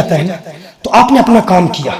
جاتا ہے نا تو آپ نے اپنا کام کیا.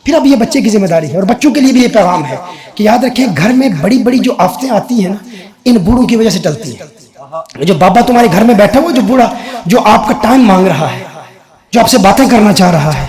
پھر اب یہ بچے کی ذمہ داری ہے, اور بچوں کے لیے بھی یہ پیغام ہے کہ یاد رکھیں گھر میں بڑی بڑی جو آفتیں آتی ہیں نا ان بوڑھوں کی وجہ سے ٹلتی ہیں. جو بابا تمہارے گھر میں بیٹھا ہوا, جو بوڑھا جو آپ کا ٹائم مانگ رہا ہے, جو آپ سے باتیں کرنا چاہ رہا ہے,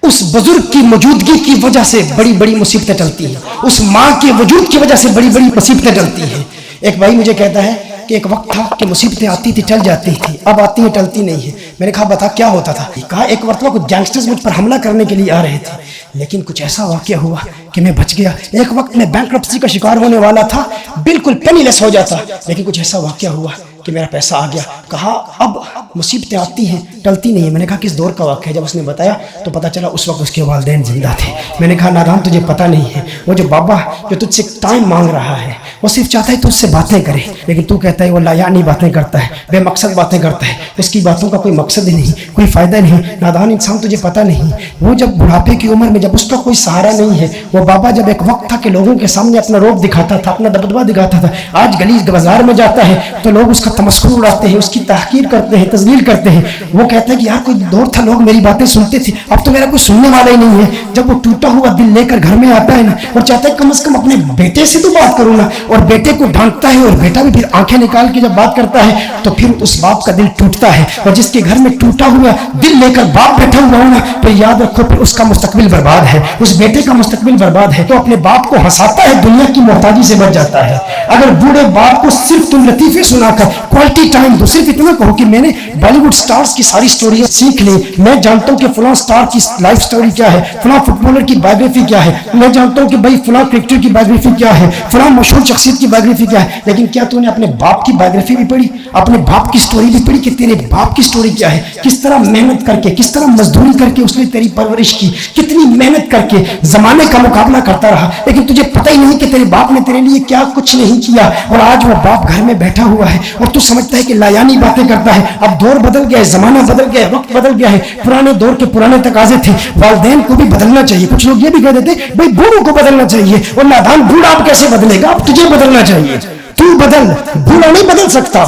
اس بزرگ کی موجودگی کی وجہ سے بڑی بڑی مصیبتیں ٹلتی ہیں. اس ماں کے وجود کی وجہ سے بڑی بڑی مصیبتیں ٹلتی ہیں. ایک بھائی مجھے کہتا ہے کہ ایک وقت تھا کہ مصیبتیں آتی تھی ٹل جاتی تھی, اب آتی ہیں ٹلتی نہیں ہیں. میں نے کہا بتا کیا ہوتا تھا؟ کہا ایک مرتبہ کچھ گینگسٹرز مجھ پر حملہ کرنے کے لیے آ رہے تھے, لیکن کچھ ایسا واقعہ ہوا کہ میں بچ گیا. ایک وقت میں بینکرپسی کا شکار ہونے والا تھا, بالکل پینی لیس ہو جاتا, لیکن کچھ ایسا واقعہ ہوا کہ میرا پیسہ آ گیا. کہا اب مصیبتیں آتی ہیں ٹلتی نہیں ہیں. میں نے کہا کس دور کا واقعہ ہے؟ جب اس نے بتایا تو پتہ چلا اس وقت اس کے والدین زندہ تھے. میں نے کہا نادان تجھے پتہ نہیں ہے, وہ جو بابا جو تجھ سے ٹائم مانگ رہا ہے وہ صرف چاہتا ہے تجھ سے باتیں کرے, لیکن تو کہتا ہے وہ لا یعنی باتیں کرتا ہے, بے مقصد باتیں کرتا ہے, اس کی باتوں کا کوئی مقصد ہی نہیں, کوئی فائدہ نہیں. نادان انسان تجھے پتہ نہیں, وہ جب بڑھاپے کی عمر میں جب اس کا کوئی سہارا نہیں ہے, وہ بابا جب ایک وقت تھا کہ لوگوں کے سامنے اپنا روب دکھاتا تھا, اپنا دبدبہ دکھاتا تھا, آج گلیز بازار میں جاتا ہے تو لوگ اس کا تمسخر اڑاتے ہیں, اس کی تحقیر کرتے ہیں, تذلیل کرتے ہیں. وہ کہتا ہے کہ یار کوئی دور تھا لوگ میری باتیں سنتے تھے, اب تو میرا کوئی سننے والا ہی نہیں ہے. جب وہ ٹوٹا ہوا دل لے کر گھر میں آتا ہے نا اور چاہتا ہے کم از کم اپنے بیٹے سے تو بات کروں نا, اور بیٹے کو ڈانٹتا ہے اور بیٹا بھی پھر آنکھیں نکال کے جب بات کرتا ہے تو پھر اس باپ کا دل ٹوٹتا ہے. اور جس کے گھر میں ٹوٹا ہوا دل لے کر باپ بیٹھا ہوا ہو نا تو یاد رکھو پھر اس کا مستقبل برباد ہے, اس بیٹے کا مستقبل برباد ہے. تو اپنے باپ کو ہنساتا ہے, دنیا کی محتاجی سے بچ جاتا ہے. اگر بوڑھے باپ کو صرف تم لطیفے سنا کر کوالٹی ٹائم دو, صرف اتنا کہو کہ میں نے بالی ووڈ سٹارز کی ساری سٹوریاں سیکھ لی, میں جانتا ہوں کہ فلاں سٹار کی لائف سٹوری کیا ہے, فلاں فٹ بالر کی بایوگرافی کیا ہے, میں جانتا ہوں کہ بھائی فلاں کرکٹر کی بایوگرافی کیا ہے, فلاں مشہور شخصیت کی بایوگرافی کیا ہے, لیکن کیا تو نے اپنے باپ کی بایوگرافی بھی پڑھی, اپنے باپ کی سٹوری بھی پڑھی کہ تیرے باپ کی سٹوری کیا ہے, کس طرح محنت کر کے, کس طرح مزدوری کر کے اس نے تیری پرورش کی, کتنی محنت کر کے زمانے کا مقابلہ کرتا رہا, لیکن تجھے پتہ ہی نہیں کہ تیرے باپ نے تیرے لیے کیا کچھ نہیں کیا. اور آج وہ باپ گھر میں بیٹھا ہوا ہے اور تو سمجھتا ہے کہ لایانی باتیں کرتا ہے. اب دور بدل گیا ہے, زمانہ بدل گیا ہے, وقت بدل گیا ہے, پرانے دور کے پرانے تقاضے تھے, والدین کو بھی بدلنا چاہیے. کچھ لوگ یہ بھی کہہ دیتے بھائی بوڑھوں کو بدلنا چاہیے, اور نادان بوڑھا اب کیسے بدلے گا, اب تجھے بدلنا چاہیے, تو بدل, بوڑھا نہیں بدل سکتا.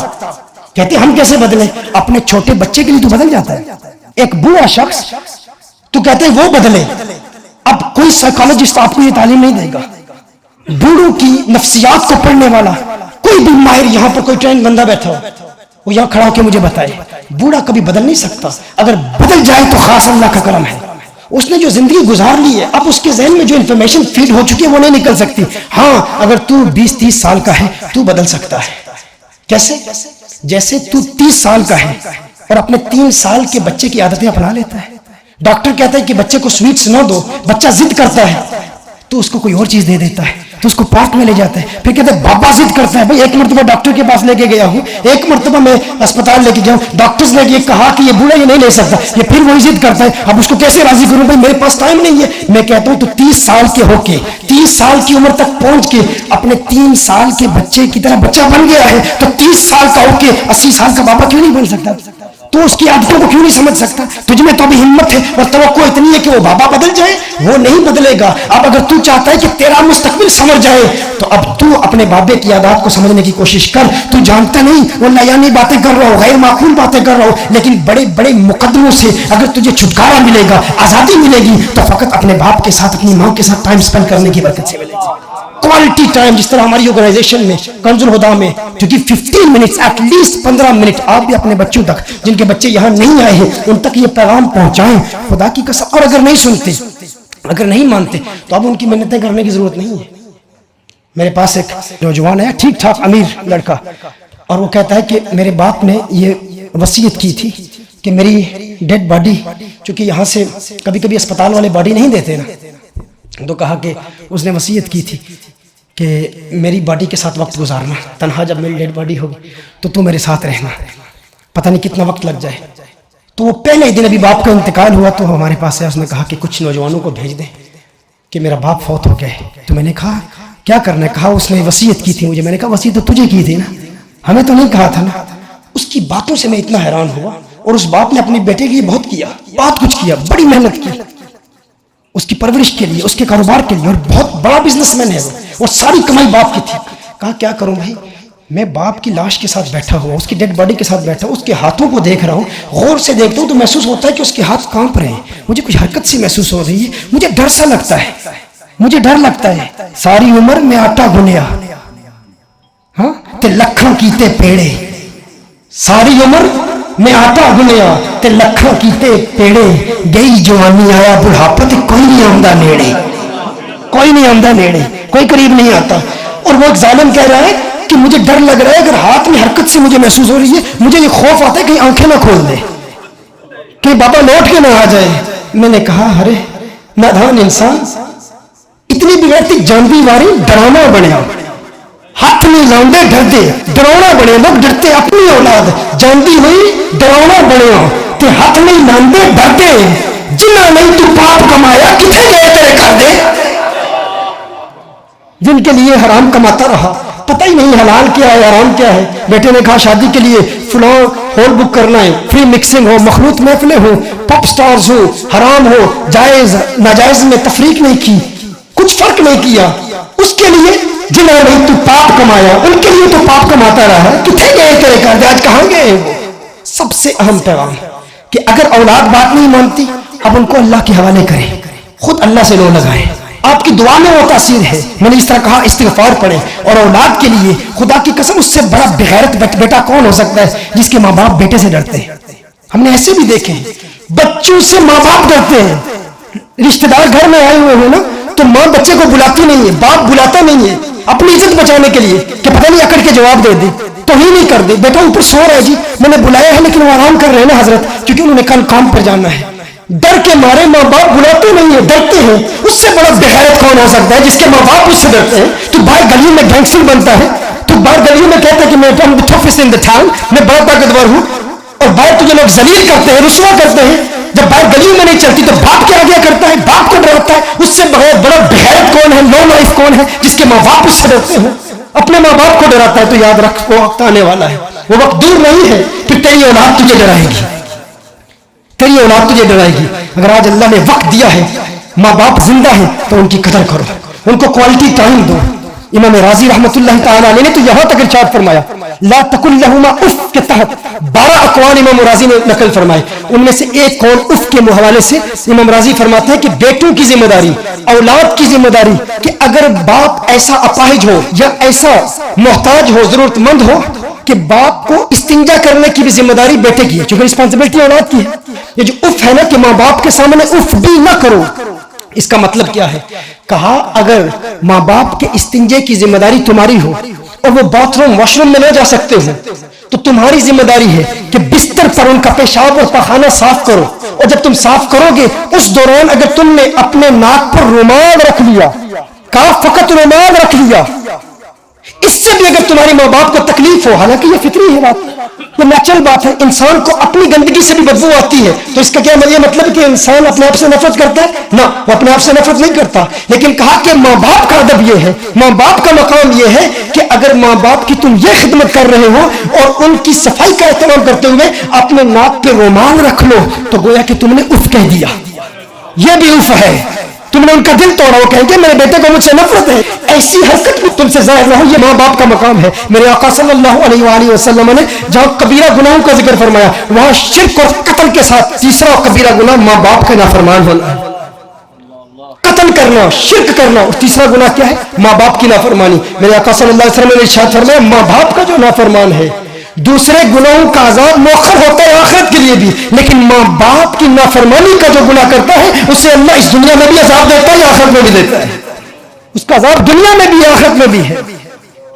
کہتے ہم کیسے بدلیں؟ اپنے چھوٹے بچے کے لیے تو بدل جاتا ہے. ایک بوڑھا شخص تو کہتے ہیں وہ بدلے. اب کوئی سائیکالوجسٹ آپ کو یہ تعلیم نہیں دے گا, بوڑھوں کی نفسیات کو پڑھنے والا کوئی بھی ماہر یہاں پر کوئی ٹرینڈ بندہ بیٹھا ہو وہ یہاں کھڑا ہو کے مجھے بتائے. بوڑھا کبھی بدل نہیں سکتا, اگر بدل جائے تو خاص اللہ کا کرم ہے. اس نے جو زندگی گزار لی ہے, اب اس کے ذہن میں جو انفارمیشن فیڈ ہو چکی ہے وہ نہیں نکل سکتی. ہاں اگر تو 20-30 سال کا ہے تو بدل سکتا ہے. کیسے؟ جیسے تو 30 سال کا ہے اور اپنے 3 سال کے بچے کی عادتیں اپنا لیتا ہے. ڈاکٹر کہتا ہے کہ بچے کو سویٹس نہ دو, بچہ ضد کرتا ہے تو اس کو کوئی اور چیز دے دیتا ہے, تو اس کو پارک میں لے جاتا ہے. پھر کہتے ہیں بابا ضد کرتا ہے, بھائی ایک مرتبہ ڈاکٹر کے پاس لے کے گیا ہوں, ایک مرتبہ میں اسپتال لے کے گیا ہوں, ڈاکٹرز نے یہ کہا کہ یہ بوڑھا یہ نہیں لے سکتا, یہ پھر وہی ضد کرتا ہے. اب اس کو کیسے راضی کروں, بھائی میرے پاس ٹائم نہیں ہے. میں کہتا ہوں تو 30 سال کے ہو کے 30 سال کی عمر تک پہنچ کے اپنے 3 سال کے بچے کی طرح بچہ بن گیا ہے, تو 30 سال کا ہو کے 80 سال کا بابا کیوں نہیں بن سکتا؟ تو اس کی عادتوں کو کیوں نہیں سمجھ سکتا؟ تجھ میں تو ابھی ہمت ہے اور توقع اتنی ہے کہ وہ بابا بدل جائے, وہ نہیں بدلے گا. اب اگر تو چاہتا ہے کہ تیرا مستقبل سمجھ جائے تو اب تو اپنے بابے کی عادات کو سمجھنے کی کوشش کر. تو جانتا نہیں وہ لایانی باتیں کر رہا ہو, غیر معقول باتیں کر رہا ہو, لیکن بڑے بڑے مقدموں سے اگر تجھے چھٹکارا ملے گا, آزادی ملے گی, تو فقط اپنے باپ کے ساتھ, اپنی ماں کے ساتھ ٹائم سپینڈ کرنے کی برکت سے ملے گی. کوالٹی ٹائم, جس طرح ہماری آرگنائزیشن میں کنز الہدیٰ میں کیونکہ 15 منٹس ایٹ لیسٹ 15 منٹ آپ بھی اپنے بچوں تک, جن کے بچے یہاں نہیں آئے ہیں, ان تک یہ پیغام پہنچائیں خدا کی قسم. اور اگر نہیں سنتے, اگر نہیں مانتے تو اب ان کی محنتیں کرنے کی ضرورت نہیں ہے. میرے پاس ایک نوجوان ہے, ٹھیک ٹھاک امیر لڑکا, اور وہ کہتا ہے کہ میرے باپ نے یہ وصیت کی تھی کہ میری ڈیڈ باڈی, چونکہ یہاں سے کبھی کبھی اسپتال والے باڈی نہیں دیتے نا, تو کہا کہ اس نے وصیت کی تھی کہ میری باڈی کے ساتھ وقت گزارنا, تنہا جب میری ڈیڈ باڈی ہوگی تو میرے ساتھ رہنا, پتہ نہیں کتنا وقت لگ جائے. تو وہ پہلے دن ابھی باپ کا انتقال ہوا تو ہمارے پاس ہے, اس نے کہا کہ کچھ نوجوانوں کو بھیج دیں کہ میرا باپ فوت ہو گیا ہے. تو میں نے کہا کیا کرنا ہے؟ کہا اس نے وصیت کی تھی مجھے. میں نے کہا وصیت تو تجھے کی تھی نا, ہمیں تو نہیں کہا تھا نا. اس کی باتوں سے میں اتنا حیران ہوا, اور اس باپ نے اپنے بیٹے کے لیے بہت کیا, بہت کچھ کیا, بڑی محنت کی اس کی پرورش کے لیے, اس کے کاروبار کے لیے, اور بہت بڑا بزنس مین ہے وہ, اور ساری کمائی باپ کی تھی. کہا کیا کروں بھائی, میں باپ کی لاش کے ساتھ بیٹھا ہوا، اس کی ڈیڈ باڈی کے ساتھ بیٹھا ہوں، اس کے ہاتھوں کو دیکھ رہا ہوں، غور سے دیکھتا ہوں تو محسوس ہوتا ہے کہ اس کے ہاتھ کانپ رہے ہیں، مجھے کچھ حرکت سی محسوس ہو رہی ہے، مجھے ڈر سا لگتا ہے، مجھے ڈر لگتا ہے. ساری عمر میں آٹا گنیا ہاں تے لکھاں کیتے پیڑے، ساری عمر میں آٹا گنیا تے لکھاں کیتے پیڑے، گئی جوانی آیا بڑھاپا تے کوئی نہیں آمدہ نیڑے، کوئی نہیں آمدہ نیڑے، کوئی قریب نہیں آتا. اور وہ ایک ظالم کہہ رہا ہے کہ مجھے ڈر لگ رہا ہے، اگر ہاتھ میں حرکت سے مجھے محسوس ہو رہی ہے، مجھے یہ خوف آتا ہے کہ آنکھیں نہ کھول دے، کہ بابا لوٹ کے نہ آ جائے. میں نے کہا ارے نادان انسان، اتنی بگڑتی جانبی واری ڈراما بنیا، ہاتھ نہیں لاؤندے ڈردے ڈراؤنا بنے، لوگ ڈرتے اپنی اولاد جانبی ہوئی ڈراؤنا بنیا تے ہاتھ نہیں لاندے ڈردے، جنہ نہیں تو پاپ کمایا کتنے گئے تیرے کر دے. جن کے لیے حرام کماتا رہا، پتہ ہی نہیں حلال کیا ہے حرام کیا ہے. بیٹے نے کہا شادی کے لیے فلاں ہال بک کرنا ہے، فری مکسنگ ہو، مخلوط محفلیں ہو، پاپ سٹارز ہو، حرام ہو، جائز ناجائز میں تفریق نہیں کی، کچھ فرق نہیں کیا. اس کے لیے جنہوں نے تو پاپ کمایا، ان کے لیے تو پاپ کماتا رہا ہے، کتنے گئے تیرے کر دے، آج کہاں گئے وہ. سب سے اہم پیغام کہ اگر اولاد بات نہیں مانتی، اب ان کو اللہ کے حوالے کریں، خود اللہ سے لو لگائیں. آپ کی دعا میں وہ تاثیر ہے. میں نے اس طرح کہا استغفار پڑھیں. اور اولاد کے لیے خدا کی قسم اس سے بڑا بغیرت بیٹا کون ہو سکتا ہے جس کے ماں باپ بیٹے سے ڈرتے ہیں. ہم نے ایسے بھی دیکھے ہیں، بچوں سے ماں باپ ڈرتے ہیں. رشتہ دار گھر میں آئے ہوئے ہو نا تو ماں بچے کو بلاتی نہیں ہے، باپ بلاتا نہیں ہے اپنی عزت بچانے کے لیے کہ پتہ نہیں اکڑ کے جواب دے دے، توہین نہیں کر دے. بیٹا اوپر سو رہا ہے جی، میں نے بلایا ہے لیکن وہ آرام کر رہے ہیں نا حضرت، کیونکہ انہوں نے کل کام پر جانا ہے. ڈر کے مارے ماں باپ بلاتے نہیں ہیں، ڈرتے ہیں. اس سے بڑا بغیرت کون ہو سکتا ہے جس کے ماں باپ اس سے ڈرتے ہیں. تو باہر گلی میں گینگسٹر بنتا ہے، تو باہر گلی میں کہتا ہے کہ میں بڑا طاقتور ہوں، اور باہر تجھے لوگ ذلیل کرتے ہیں، رسوا کرتے ہیں. جب باہر گلی میں نہیں چلتی تو باپ کیا آگے کرتا ہے، باپ کو ڈراتا ہے. اس سے بڑا بغیرت کون ہے، لو لائف کون ہے جس کے ماں باپ اس سے ڈرتے ہیں، اپنے ماں باپ کو ڈراتا ہے. تو یاد رکھ وہ وقت آنے والا ہے، وہ وقت دور نہیں ہے پھر تیری اولاد تجھے ڈرائے گی، تیری اولاد تجھے ڈرائے گی. اگر آج اللہ نے وقت دیا ہے، ماں باپ زندہ ہیں تو ان کی قدر کرو، ان کو کوالٹی ٹائم دو. امام راضی رحمۃ اللہ تعالیٰ علیہ نے تو یہاں تک ارشاد فرمایا، لا تقل لہما اف کے تحت 12 اقوال امام راضی نے نقل فرمائے. ان میں سے ایک قول اف کے حوالے سے امام راضی فرماتے ہیں کہ بیٹوں کی ذمہ داری، اولاد کی ذمہ داری کہ اگر باپ ایسا اپاہج ہو یا ایسا محتاج ہو، ضرورت مند ہو کہ باپ کو استنجا کرنے کی بھی ذمہ داری بیٹے کی ہے، چونکہ رسپانسبلٹی اولاد کی ہے. یہ جو اف ہے نا کہ ماں باپ کے سامنے اف بھی نہ کرو، اس کا مطلب کیا ہے؟ کہا اگر ماں باپ کے استنجے کی ذمہ داری تمہاری ہو اور وہ باتھ روم واش روم میں نہ جا سکتے ہو تو تمہاری ذمہ داری ہے کہ بستر پر ان کا پیشاب اور پخانہ صاف کرو. اور جب تم صاف کرو گے اس دوران اگر تم نے اپنے ناک پر رومال رکھ لیا، کہا فقط رومال رکھ لیا، اس سے بھی اگر تمہاری ماں باپ کو تکلیف ہو، حالانکہ یہ فطری ہے بات، یہ نیچرل بات ہے، انسان کو اپنی گندگی سے بھی بدبو آتی ہے، تو اس کا کیا یہ مطلب کہ انسان اپنے آپ سے نفرت کرتا ہے؟ نہ، وہ اپنے آپ سے نفرت نہیں کرتا. لیکن کہا کہ ماں باپ کا ادب یہ ہے، ماں باپ کا مقام یہ ہے کہ اگر ماں باپ کی تم یہ خدمت کر رہے ہو اور ان کی صفائی کا اہتمام کرتے ہوئے اپنے ناک پہ رومال رکھ لو تو گویا کہ تم نے اف کہہ دیا، یہ بھی اف ہے، تم نے ان کا دل توڑا. وہ کہیں گے میرے بیٹے کو مجھ سے نفرت ہے، ایسی حرکت بھی تم سے ظاہر نہ ہو، یہ ماں باپ کا مقام ہے. میرے آقا صلی اللہ علیہ وآلہ وسلم نے جہاں کبیرہ گناہوں کا ذکر فرمایا وہاں شرک اور قتل کے ساتھ تیسرا کبیرہ گناہ ماں باپ کا نافرمان ہونا ہے. قتل کرنا، شرک کرنا، اور تیسرا گناہ کیا ہے؟ ماں باپ کی نافرمانی. میرے آقا صلی اللہ علیہ وسلم نے ارشاد فرمایا ماں باپ کا جو نافرمان ہے دوسرے گناہوں کا عذاب مؤخر ہوتا ہے آخرت کے لیے بھی، لیکن ماں باپ کی نافرمانی کا جو گناہ کرتا ہے اسے اللہ اس دنیا میں بھی عذاب دیتا ہے، آخرت میں بھی دیتا ہے، اس کا عذاب دنیا میں بھی آخرت میں بھی ہے.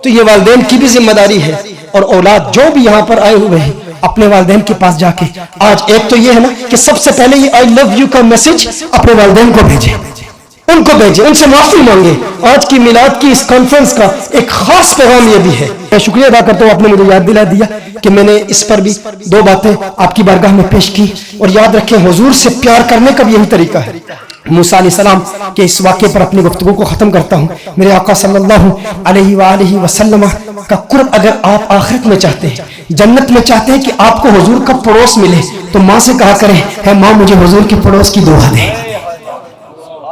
تو یہ والدین کی بھی ذمہ داری ہے. اور اولاد جو بھی یہاں پر آئے ہوئے ہیں اپنے والدین کے پاس جا کے آج ایک تو یہ ہے نا کہ سب سے پہلے یہ آئی لو یو کا میسج اپنے والدین کو بھیجیں، ان کو بھیجیں، ان سے معافی مانگے. آج کی میلاد کی اس کانفرنس کا ایک خاص پیغام یہ بھی ہے. میں شکریہ ادا کرتا ہوں، آپ نے مجھے یاد دلا دیا کہ میں نے اس پر بھی 2 باتیں آپ کی بارگاہ میں پیش کی. اور یاد رکھیں حضور سے پیار کرنے کا بھی یہی طریقہ ہے. موسیٰ علیہ السلام کے اس واقعے پر اپنی گفتگو کو ختم کرتا ہوں. میرے آقا صلی اللہ علیہ وآلہ وسلم کا قرب اگر آپ آخرت میں چاہتے ہیں، جنت میں چاہتے ہیں کہ آپ کو حضور کا پڑوس ملے، تو ماں سے کہا کریں ہے ماں مجھے حضور کے پڑوس کی دعا دے.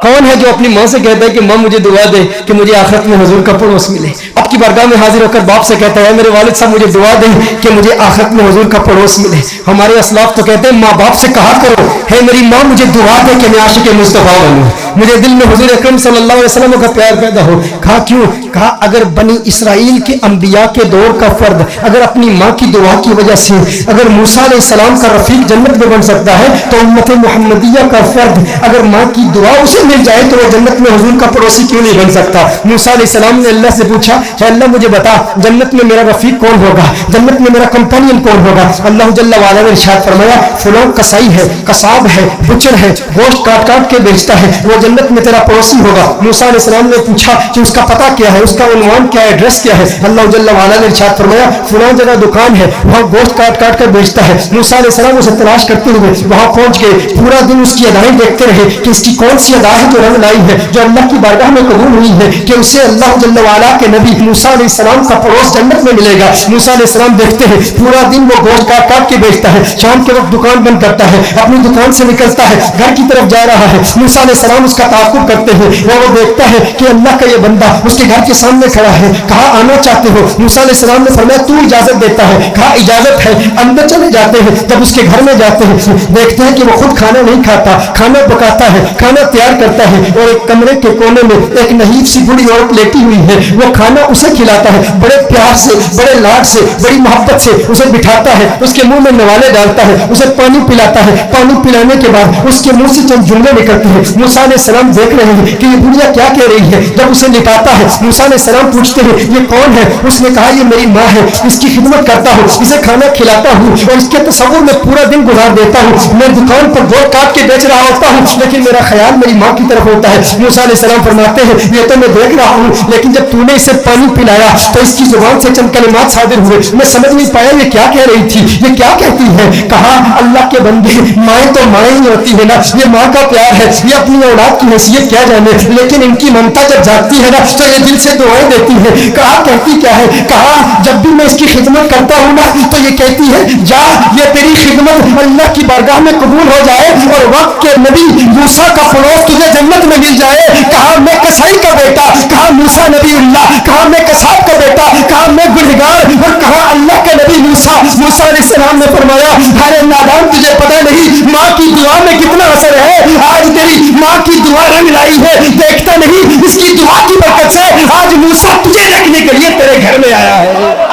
کون ہے جو اپنی ماں سے کہتا ہے کہ ماں مجھے دعا دے کہ مجھے آخرت میں حضور کا پڑوس ملے؟ آپ کی بارگاہ میں حاضر ہو کر باپ سے کہتا ہے میرے والد صاحب مجھے دعا دیں کہ مجھے آخرت میں حضور کا پڑوس ملے۔ ہمارے اسلاف تو کہتے ہیں ماں باپ سے کہا کرو ہے میری ماں مجھے دعا دے کہ میں عاشق مصطفیٰ بنوں، مجھے دل میں حضور اکرم صلی اللہ علیہ وسلم کا پیار پیدا ہو۔ کہا کیوں؟ کہا اگر بنی اسرائیل کے انبیاء کے دور کا فرد اگر اپنی ماں کی دعا کی وجہ سے اگر موسیٰ علیہ السلام کا رفیق جنت میں بن سکتا ہے تو امت محمدیہ کا فرد اگر ماں کی دعا اسے مل جائے تو وہ جنت میں حضور کا پڑوسی کیوں نہیں بن سکتا؟ موسیٰ علیہ السلام نے اللہ سے پوچھا کہ اللہ مجھے بتا جنت میں میرا رفیق کون ہوگا، جنت میں میرا کمپینین کون ہوگا؟ اللہ جل وعلا نے ارشاد فرمایا فلاں کسائی ہے، قصاب ہے، بچر ہے، گوشت کاٹ کاٹ کے بیچتا ہے، وہ جنت میں تیرا پڑوسی ہوگا۔ موسیٰ علیہ السلام نے پوچھا کہ اس کا پتہ کیا ہے، اس کا عنوان کیا ہے، ایڈریس کیا ہے؟ اللہ جل وعلا نے ارشاد فرمایا فلاں جگہ دکان ہے، وہاں گوشت کاٹ کاٹ کر بیچتا ہے۔ موسیٰ علیہ السلام اسے تلاش کرتے ہوئے وہاں پہنچ گئے، پورا دن اس کی ادائیں دیکھتے رہے کہ اس کی کون سی ادا ہے جو رنگ لائی ہے، جو اللہ کی بارگاہ میں قبول ہوئی ہے کہ اسے اللہ جل وعلا کے نبی موسیٰ علیہ السلام کا پڑوس جنت میں ملے گا۔ موسیٰ علیہ السلام دیکھتے ہیں پورا دن وہ گوشت کاٹ کاٹ کے بیچتا ہے، شام کے وقت دکان بند کرتا ہے، اپنی دکان سے نکلتا ہے، گھر کی طرف جا رہا ہے۔ موسیٰ علیہ السلام اس کا تعاقب کرتے ہیں، وہ دیکھتا ہے کہ اللہ کا یہ بندہ اس کے گھر کے سامنے کھڑا ہے۔ کہا آنا چاہتے ہو؟ موسیٰ علیہ السلام نے فرمایا تو اجازت دیتا ہے؟ کہا اجازت ہے۔ اندر چلے جاتے ہیں، جب اس کے گھر میں جاتے ہیں دیکھتے ہیں کہ وہ خود کھانا نہیں کھاتا، کھانا پکاتا ہے، کھانا تیار کرتا ہے، اور ایک کمرے کے کونے میں ایک نحیف سی بوڑھی عورت لیٹی ہوئی ہے، وہ کھانا اسے کھلاتا ہے، بڑے پیار سے، بڑے لاڈ سے، بڑی محبت سے اسے بٹھاتا ہے، اس کے منہ میں نوالے ڈالتا ہے، اسے پانی پلاتا ہے۔ پانی پلانے کے بعد اس کے منہ سے چند جملے نکلتے ہیں۔ موسیٰ علیہ السلام دیکھ رہے ہیں کہ یہ بڑھیا کیا کہہ رہی ہے۔ جب اسے لٹاتا ہے موسیٰ علیہ السلام پوچھتے ہیں یہ کون ہے؟ اس نے کہا یہ میری ماں ہے، اس کی خدمت کرتا ہوں، اسے کھانا کھلاتا ہوں اور اس کے تصور میں پورا دن گزار دیتا ہوں۔ میں دکان پر گوشت کاٹ کے بیچ رہا ہوتا ہوں لیکن میرا خیال میری ماں کی طرف ہوتا ہے۔ موسیٰ علیہ السلام فرماتے ہیں یہ تو میں دیکھ رہا ہوں لیکن جب تو نے اسے پانی پلایا تو اس کی زبان سے چند کلمات صادر ہوئے، میں سمجھ نہیں پایا یہ کیا کہہ رہی تھی، یہ کیا کہتی ہے۔ کہا اللہ کے بندے مائیں تو مائیں ہی ہوتی ہے نا، یہ ماں کا پیار ہے، یہ اپنی اولاد کی حیثیت کیا جانے، لیکن ان کی ممتا جب جاگتی ہے نا تو یہ دل سے دعائیں دیتی ہے۔ کہا کہتی کیا ہے؟ کہا جب بھی میں اس کی خدمت کرتا ہوں نا تو یہ کہتی ہے جا یہ تیری خدمت اللہ کی بارگاہ میں قبول ہو جائے اور وقت کے نبی موسیٰ کا پڑوس تجھے جنت میں مل جائے۔ کہا میں کسائی کا بیٹا، کہا موسیٰ نبی اللہ، کہا میں کساب کا بیٹا، کہا میں گنہگار، اور کہا اللہ کے نبی موسیٰ۔ موسیٰ علیہ السلام نے فرمایا ارے نادان تجھے پتہ نہیں ماں کی دعا میں کتنا اثر ہے، آج تیری ماں کی دعا رنگ لائی ہے، دیکھتا نہیں اس کی دعا کی برکت سے آج موسیٰ تجھے دیکھنے کے لیے تیرے گھر میں آیا ہے۔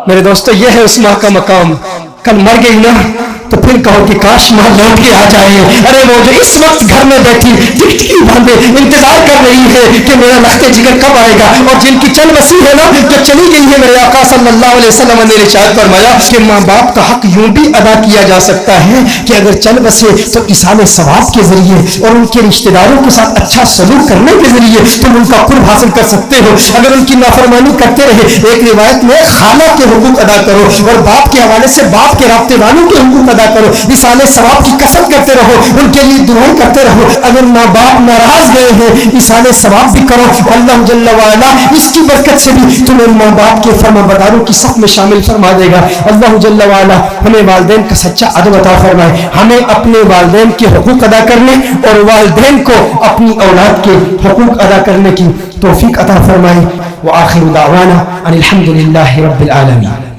میرے دوستو یہ ہے اس ماں کا مقام۔ کل مر گئی نا تو پھر کہو کہ کاش ماں لوٹ کے آ جائے۔ ارے وہ جو اس وقت گھر میں بیٹھی ٹکٹکی باندھے انتظار کر رہی ہے کہ میرا لخت جگر کب آئے گا، اور جن کی چل بسی ہے نا جو چلی گئی ہے، میرے آقا صلی اللہ علیہ وسلم نے ارشاد فرمایا کہ ماں باپ کا حق یوں بھی ادا کیا جا سکتا ہے کہ اگر چل بسے تو ایصال ثواب کے ذریعے اور ان کے رشتہ داروں کے ساتھ اچھا سلوک کرنے کے ذریعے تم ان کا قرب حاصل کر سکتے ہو۔ اگر ان کی نافرمانی کرتے رہے، ایک روایت میں خالہ کے حقوق ادا کرو اور باپ کے حوالے سے باپ کے رابطے والوں کے حقوق ادا کرو، ایصال ثواب کی کثرت کرتے رہو، ان کے لیے دعائیں کرتے رہو۔ اگر ماں باپ ناراض گئے ہیں ایصال ثواب بھی کرو، اللہ جل وعلا اس کی برکت سے بھی تمہیں ماں باپ کے فرما برداروں کی صف میں شامل فرما دے گا۔ اللہ جل وعلا ہمیں والدین کا سچا ادب عطا فرمائے، ہمیں اپنے والدین کے حقوق ادا کرنے اور والدین کو اپنی اولاد کے حقوق ادا کرنے کی توفیق عطا فرمائے۔ وآخر دعوانا ان الحمد للہ رب العالمین۔